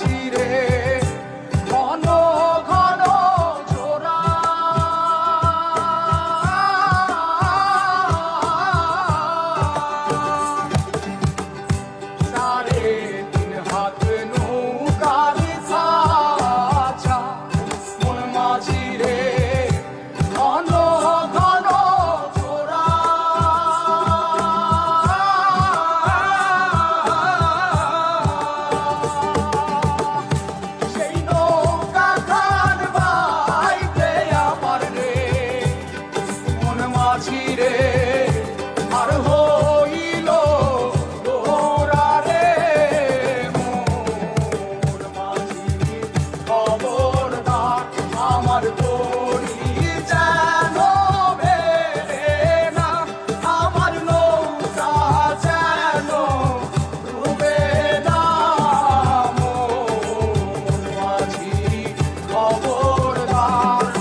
মাঝি রে ঘন ঘন জোড়া সাড়ে তিন হাত নৌকার ছাঁচা মন মাঝি রে ঘন ঘন জোড়া সেই নৌকা খান বাইতে আমার রে মন মাঝি রে আর হইল গোরা রে মন মাঝি খবরদার আমার তরি যেন বেড়ে না আমার নৌকা যেন ডুবে না মন মাঝি খবরদার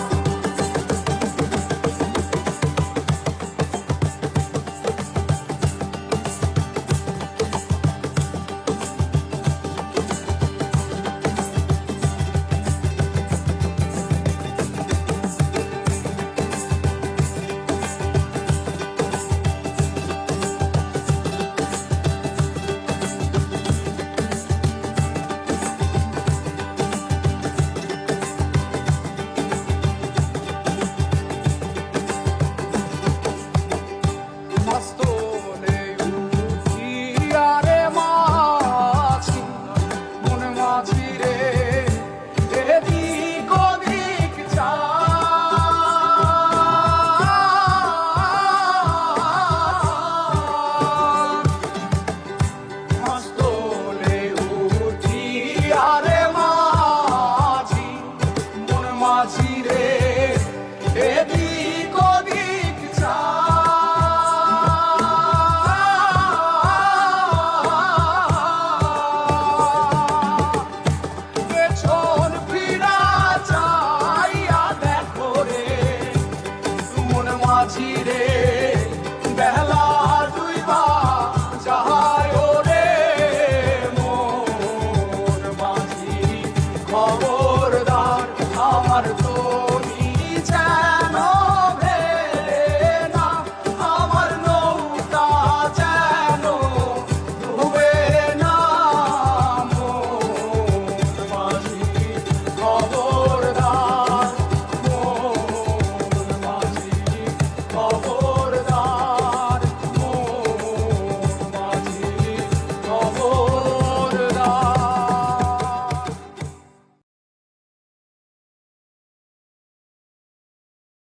মস্তনে উঠিয়া রে মাঝি মন মাঝি রে এদিক ওদিক মস্তনে উঠিয়া রে মাঝি মন মাঝি রে এদিক ওদিক পেছন ফিরা চাইয়া দেখো রে মন মাঝি রে বেলা ডুইবা যায় রে মন মাঝি খবর